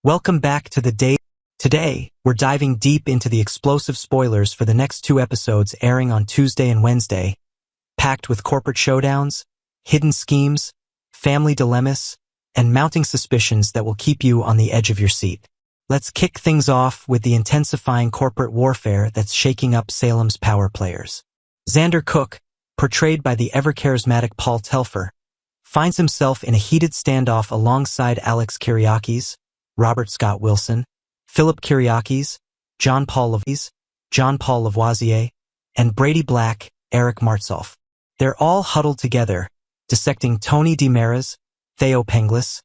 Welcome back to the day. Today, we're diving deep into the explosive spoilers for the next 2 episodes airing on Tuesday and Wednesday, packed with corporate showdowns, hidden schemes, family dilemmas, and mounting suspicions that will keep you on the edge of your seat. Let's kick things off with the intensifying corporate warfare that's shaking up Salem's power players. Xander Cook, portrayed by the ever-charismatic Paul Telfer, finds himself in a heated standoff alongside Alex Kyriakis, Robert Scott Wilson, Philip Kyriakis, John Paul Lavoisier, and Brady Black, Eric Martsolf. They're all huddled together, dissecting Tony DiMera's, Theo Penglis,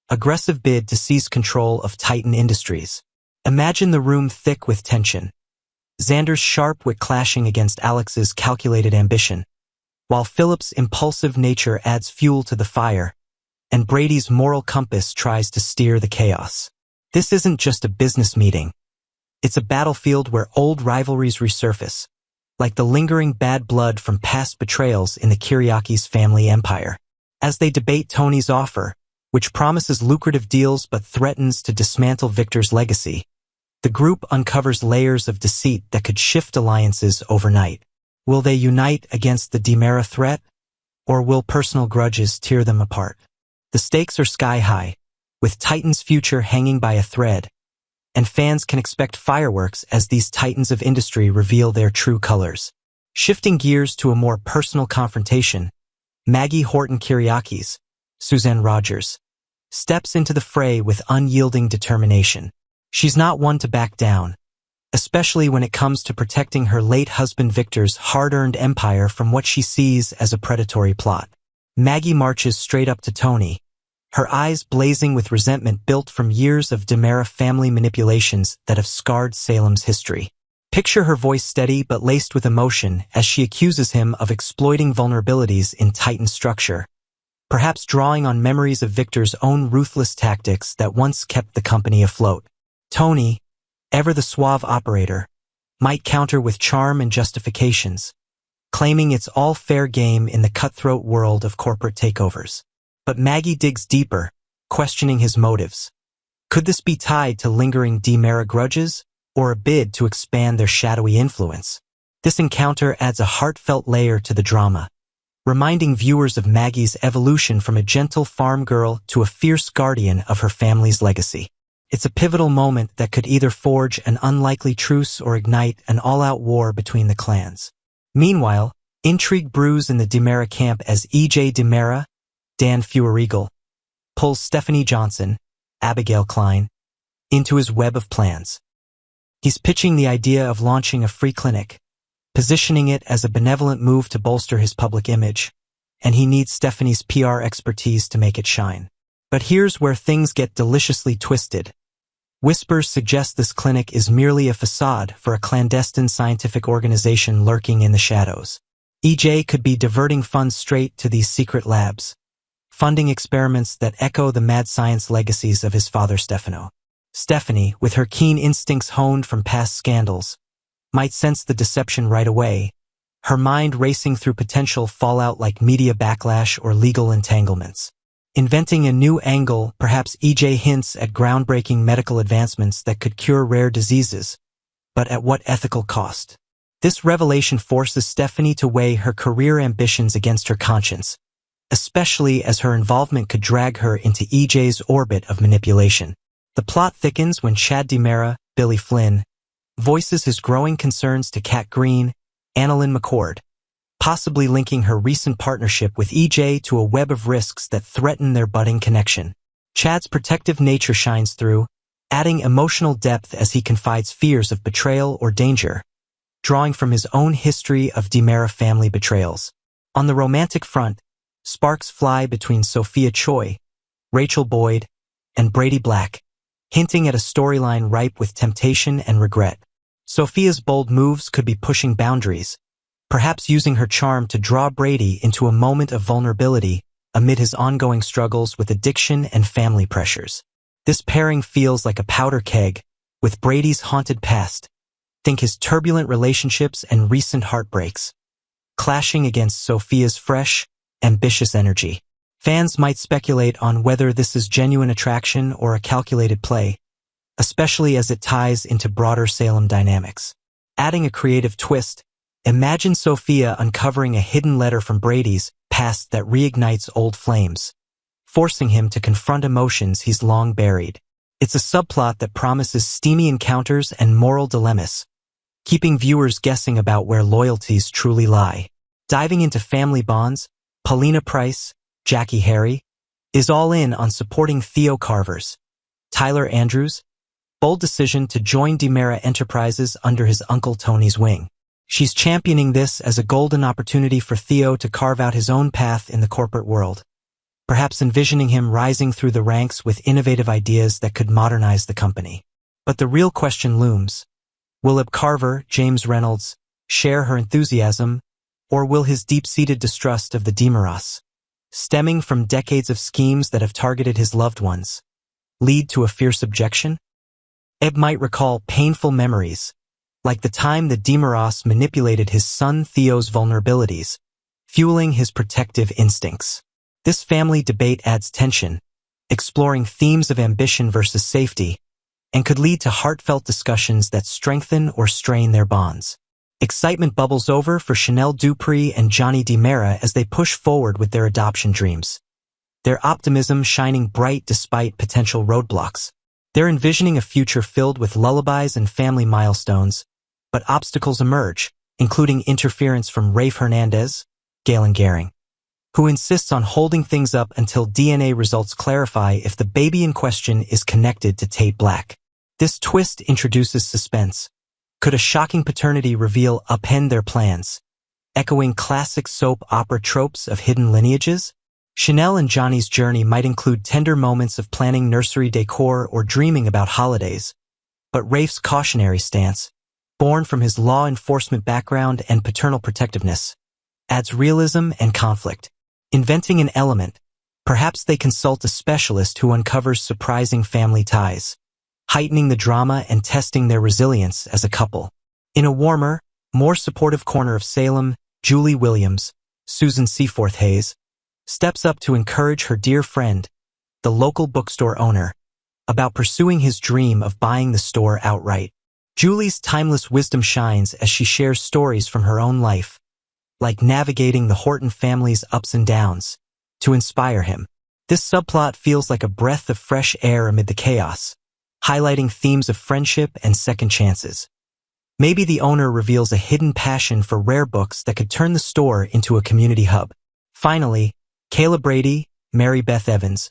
aggressive bid to seize control of Titan Industries. Imagine the room thick with tension. Xander's sharp wit clashing against Alex's calculated ambition, while Philip's impulsive nature adds fuel to the fire, and Brady's moral compass tries to steer the chaos. This isn't just a business meeting. It's a battlefield where old rivalries resurface, like the lingering bad blood from past betrayals in the Kyriakis family empire. As they debate Tony's offer, which promises lucrative deals but threatens to dismantle Victor's legacy, the group uncovers layers of deceit that could shift alliances overnight. Will they unite against the DiMera threat, or will personal grudges tear them apart? The stakes are sky high, with Titan's future hanging by a thread, and fans can expect fireworks as these titans of industry reveal their true colors. Shifting gears to a more personal confrontation, Maggie Horton Kyriakis, Suzanne Rogers, steps into the fray with unyielding determination. She's not one to back down, especially when it comes to protecting her late husband Victor's hard-earned empire from what she sees as a predatory plot. Maggie marches straight up to Tony, her eyes blazing with resentment built from years of DiMera family manipulations that have scarred Salem's history. Picture her voice steady but laced with emotion as she accuses him of exploiting vulnerabilities in Titan structure, perhaps drawing on memories of Victor's own ruthless tactics that once kept the company afloat. Tony, ever the suave operator, might counter with charm and justifications, claiming it's all fair game in the cutthroat world of corporate takeovers. But Maggie digs deeper, questioning his motives. Could this be tied to lingering DiMera grudges, or a bid to expand their shadowy influence? This encounter adds a heartfelt layer to the drama, reminding viewers of Maggie's evolution from a gentle farm girl to a fierce guardian of her family's legacy. It's a pivotal moment that could either forge an unlikely truce or ignite an all-out war between the clans. Meanwhile, intrigue brews in the DiMera camp as E.J. DiMera, Dan Feuerriegel, pulls Stephanie Johnson, Abigail Klein, into his web of plans. He's pitching the idea of launching a free clinic, positioning it as a benevolent move to bolster his public image, and he needs Stephanie's PR expertise to make it shine. But here's where things get deliciously twisted. Whispers suggest this clinic is merely a facade for a clandestine scientific organization lurking in the shadows. EJ could be diverting funds straight to these secret labs, funding experiments that echo the mad science legacies of his father Stefano. Stephanie, with her keen instincts honed from past scandals, might sense the deception right away, her mind racing through potential fallout like media backlash or legal entanglements. Inventing a new angle, perhaps EJ hints at groundbreaking medical advancements that could cure rare diseases, but at what ethical cost? This revelation forces Stephanie to weigh her career ambitions against her conscience, especially as her involvement could drag her into EJ's orbit of manipulation. The plot thickens when Chad DiMera, Billy Flynn, voices his growing concerns to Kat Green, Annalyn McCord, possibly linking her recent partnership with EJ to a web of risks that threaten their budding connection. Chad's protective nature shines through, adding emotional depth as he confides fears of betrayal or danger, drawing from his own history of DiMera family betrayals. On the romantic front, sparks fly between Sophia Choi, Rachel Boyd, and Brady Black, hinting at a storyline ripe with temptation and regret. Sophia's bold moves could be pushing boundaries, perhaps using her charm to draw Brady into a moment of vulnerability amid his ongoing struggles with addiction and family pressures. This pairing feels like a powder keg, with Brady's haunted past, think his turbulent relationships and recent heartbreaks, clashing against Sophia's fresh, ambitious energy. Fans might speculate on whether this is genuine attraction or a calculated play, especially as it ties into broader Salem dynamics. Adding a creative twist, imagine Sophia uncovering a hidden letter from Brady's past that reignites old flames, forcing him to confront emotions he's long buried. It's a subplot that promises steamy encounters and moral dilemmas, keeping viewers guessing about where loyalties truly lie. Diving into family bonds, Paulina Price, Jackie Harry, is all in on supporting Theo Carver's Tyler Andrews' bold decision to join DiMera Enterprises under his uncle Tony's wing. She's championing this as a golden opportunity for Theo to carve out his own path in the corporate world, perhaps envisioning him rising through the ranks with innovative ideas that could modernize the company. But the real question looms. Will Ib Carver, James Reynolds, share her enthusiasm, or will his deep-seated distrust of the DiMeras, stemming from decades of schemes that have targeted his loved ones, lead to a fierce objection? Eb might recall painful memories, like the time the DiMeras manipulated his son Theo's vulnerabilities, fueling his protective instincts. This family debate adds tension, exploring themes of ambition versus safety, and could lead to heartfelt discussions that strengthen or strain their bonds. Excitement bubbles over for Chanel Dupree and Johnny DiMera as they push forward with their adoption dreams, their optimism shining bright despite potential roadblocks. They're envisioning a future filled with lullabies and family milestones, but obstacles emerge, including interference from Rafe Hernandez, Galen Gehring, who insists on holding things up until DNA results clarify if the baby in question is connected to Tate Black. This twist introduces suspense. Could a shocking paternity reveal upend their plans, echoing classic soap opera tropes of hidden lineages? Chanel and Johnny's journey might include tender moments of planning nursery decor or dreaming about holidays, but Rafe's cautionary stance, born from his law enforcement background and paternal protectiveness, adds realism and conflict. Inventing an element, perhaps they consult a specialist who uncovers surprising family ties, heightening the drama and testing their resilience as a couple. In a warmer, more supportive corner of Salem, Julie Williams, Susan Seaforth Hayes, steps up to encourage her dear friend, the local bookstore owner, about pursuing his dream of buying the store outright. Julie's timeless wisdom shines as she shares stories from her own life, like navigating the Horton family's ups and downs, to inspire him. This subplot feels like a breath of fresh air amid the chaos, highlighting themes of friendship and second chances. Maybe the owner reveals a hidden passion for rare books that could turn the store into a community hub. Finally, Kayla Brady, Mary Beth Evans,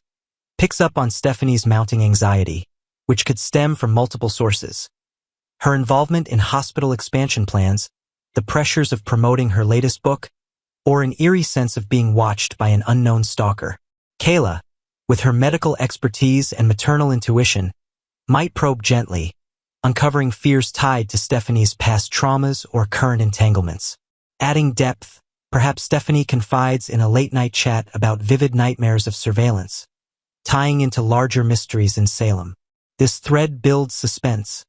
picks up on Stephanie's mounting anxiety, which could stem from multiple sources. Her involvement in hospital expansion plans, the pressures of promoting her latest book, or an eerie sense of being watched by an unknown stalker. Kayla, with her medical expertise and maternal intuition, might probe gently, uncovering fears tied to Stephanie's past traumas or current entanglements. Adding depth, perhaps Stephanie confides in a late-night chat about vivid nightmares of surveillance, tying into larger mysteries in Salem. This thread builds suspense,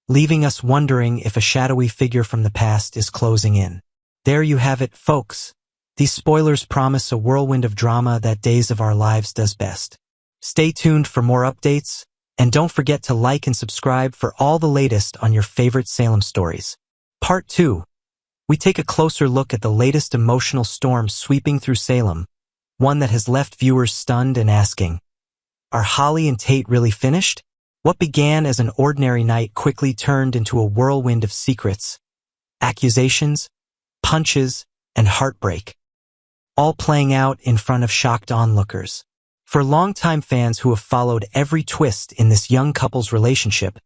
leaving us wondering if a shadowy figure from the past is closing in. There you have it, folks. These spoilers promise a whirlwind of drama that Days of Our Lives does best. Stay tuned for more updates, and don't forget to like and subscribe for all the latest on your favorite Salem stories. Part 2. We take a closer look at the latest emotional storm sweeping through Salem, one that has left viewers stunned and asking, are Holly and Tate really finished? What began as an ordinary night quickly turned into a whirlwind of secrets, accusations, punches, and heartbreak, all playing out in front of shocked onlookers. For longtime fans who have followed every twist in this young couple's relationship,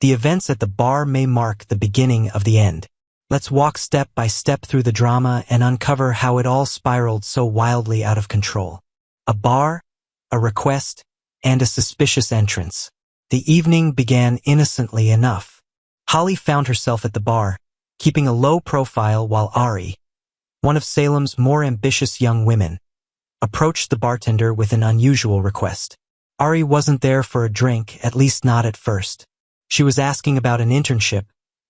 the events at the bar may mark the beginning of the end. Let's walk step by step through the drama and uncover how it all spiraled so wildly out of control. A bar, a request, and a suspicious entrance. The evening began innocently enough. Holly found herself at the bar, keeping a low profile while Ari, one of Salem's more ambitious young women, approached the bartender with an unusual request. Ari wasn't there for a drink, at least not at first. She was asking about an internship,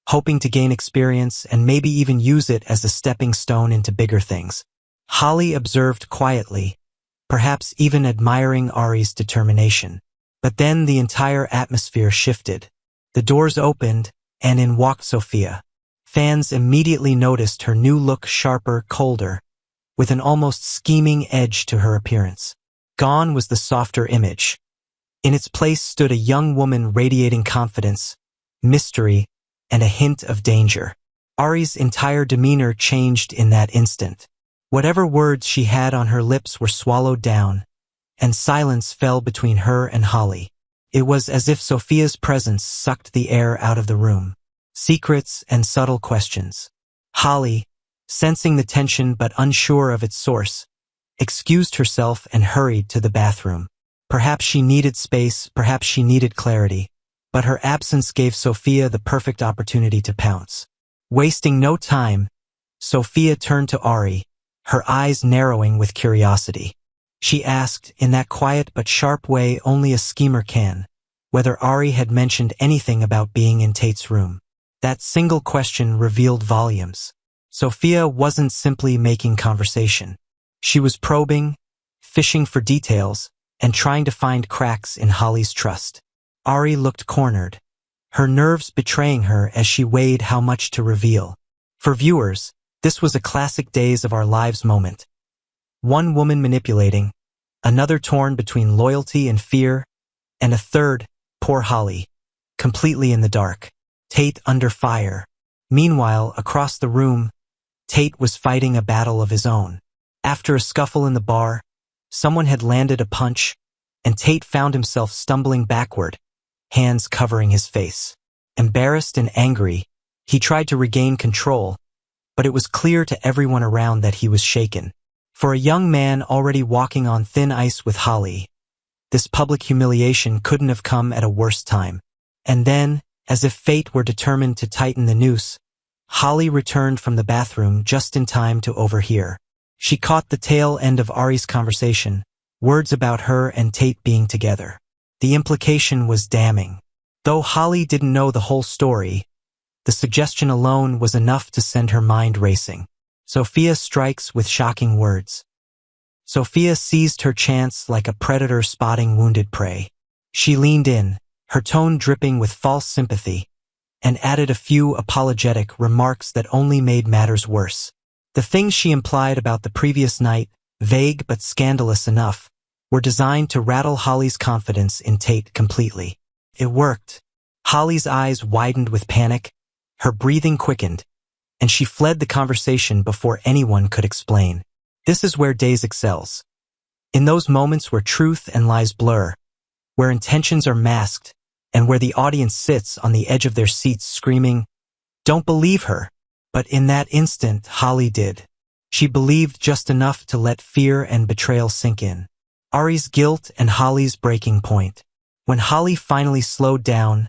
hoping to gain experience and maybe even use it as a stepping stone into bigger things. Holly observed quietly, perhaps even admiring Ari's determination. But then the entire atmosphere shifted. The doors opened, and in walked Sophia. Fans immediately noticed her new look, sharper, colder, with an almost scheming edge to her appearance. Gone was the softer image. In its place stood a young woman radiating confidence, mystery, and a hint of danger. Ari's entire demeanor changed in that instant. Whatever words she had on her lips were swallowed down, and silence fell between her and Holly. It was as if Sophia's presence sucked the air out of the room. Secrets and subtle questions. Holly, sensing the tension but unsure of its source, excused herself and hurried to the bathroom. Perhaps she needed space, perhaps she needed clarity, but her absence gave Sophia the perfect opportunity to pounce. Wasting no time, Sophia turned to Ari, her eyes narrowing with curiosity. She asked, in that quiet but sharp way only a schemer can, whether Ari had mentioned anything about being in Tate's room. That single question revealed volumes. Sophia wasn't simply making conversation. She was probing, fishing for details, and trying to find cracks in Holly's trust. Ari looked cornered, her nerves betraying her as she weighed how much to reveal. For viewers, this was a classic Days of Our Lives moment. One woman manipulating, another torn between loyalty and fear, and a third, poor Holly, completely in the dark. Tate under fire. Meanwhile, across the room, Tate was fighting a battle of his own. After a scuffle in the bar, someone had landed a punch, and Tate found himself stumbling backward, hands covering his face. Embarrassed and angry, he tried to regain control, but it was clear to everyone around that he was shaken. For a young man already walking on thin ice with Holly, this public humiliation couldn't have come at a worse time. And then, as if fate were determined to tighten the noose, Holly returned from the bathroom just in time to overhear. She caught the tail end of Ari's conversation, words about her and Tate being together. The implication was damning. Though Holly didn't know the whole story, the suggestion alone was enough to send her mind racing. Sophia strikes with shocking words. Sophia seized her chance like a predator spotting wounded prey. She leaned in, her tone dripping with false sympathy, and added a few apologetic remarks that only made matters worse. The things she implied about the previous night, vague but scandalous enough, were designed to rattle Holly's confidence in Tate completely. It worked. Holly's eyes widened with panic, her breathing quickened, and she fled the conversation before anyone could explain. This is where Days excels. In those moments where truth and lies blur, where intentions are masked, and where the audience sits on the edge of their seats screaming, "Don't believe her." But in that instant, Holly did. She believed just enough to let fear and betrayal sink in. Ari's guilt and Holly's breaking point. When Holly finally slowed down,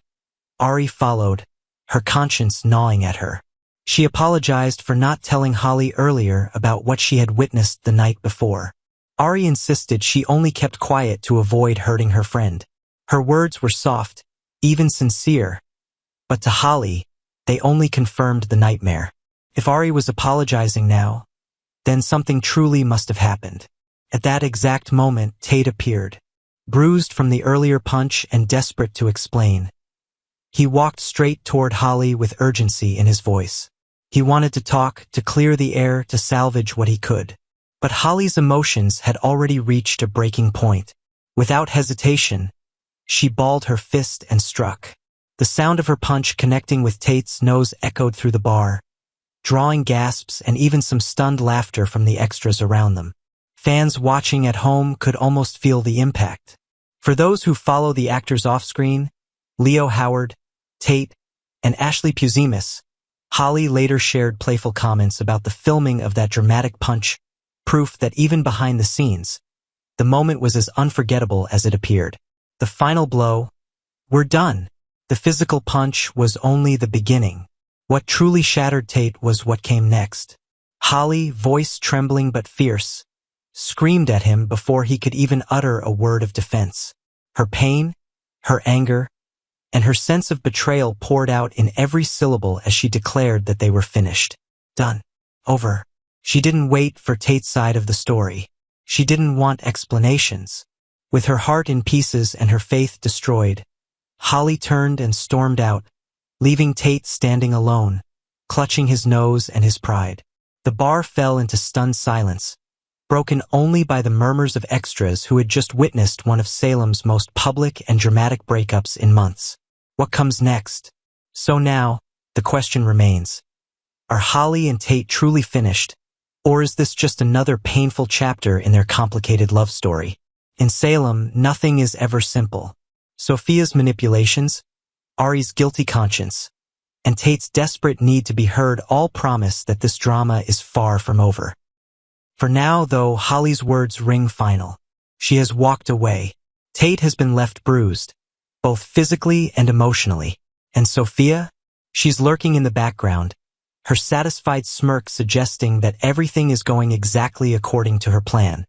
Ari followed, her conscience gnawing at her. She apologized for not telling Holly earlier about what she had witnessed the night before. Ari insisted she only kept quiet to avoid hurting her friend. Her words were soft, even sincere, but to Holly, they only confirmed the nightmare. If Ari was apologizing now, then something truly must have happened. At that exact moment, Tate appeared, bruised from the earlier punch and desperate to explain. He walked straight toward Holly with urgency in his voice. He wanted to talk, to clear the air, to salvage what he could. But Holly's emotions had already reached a breaking point. Without hesitation, she balled her fist and struck. The sound of her punch connecting with Tate's nose echoed through the bar, drawing gasps and even some stunned laughter from the extras around them. Fans watching at home could almost feel the impact. For those who follow the actors off-screen, Leo Howard, Tate, and Ashley Puzimis, Holly later shared playful comments about the filming of that dramatic punch, proof that even behind the scenes, the moment was as unforgettable as it appeared. The final blow, "We're done." The physical punch was only the beginning. What truly shattered Tate was what came next. Holly, voice trembling but fierce, screamed at him before he could even utter a word of defense. Her pain, her anger, and her sense of betrayal poured out in every syllable as she declared that they were finished. Done. Over. She didn't wait for Tate's side of the story. She didn't want explanations. With her heart in pieces and her faith destroyed, Holly turned and stormed out, leaving Tate standing alone, clutching his nose and his pride. The bar fell into stunned silence, broken only by the murmurs of extras who had just witnessed one of Salem's most public and dramatic breakups in months. What comes next? So now, the question remains. Are Holly and Tate truly finished, or is this just another painful chapter in their complicated love story? In Salem, nothing is ever simple. Sophia's manipulations, Ari's guilty conscience, and Tate's desperate need to be heard all promise that this drama is far from over. For now, though, Holly's words ring final. She has walked away. Tate has been left bruised, both physically and emotionally. And Sophia? She's lurking in the background, her satisfied smirk suggesting that everything is going exactly according to her plan.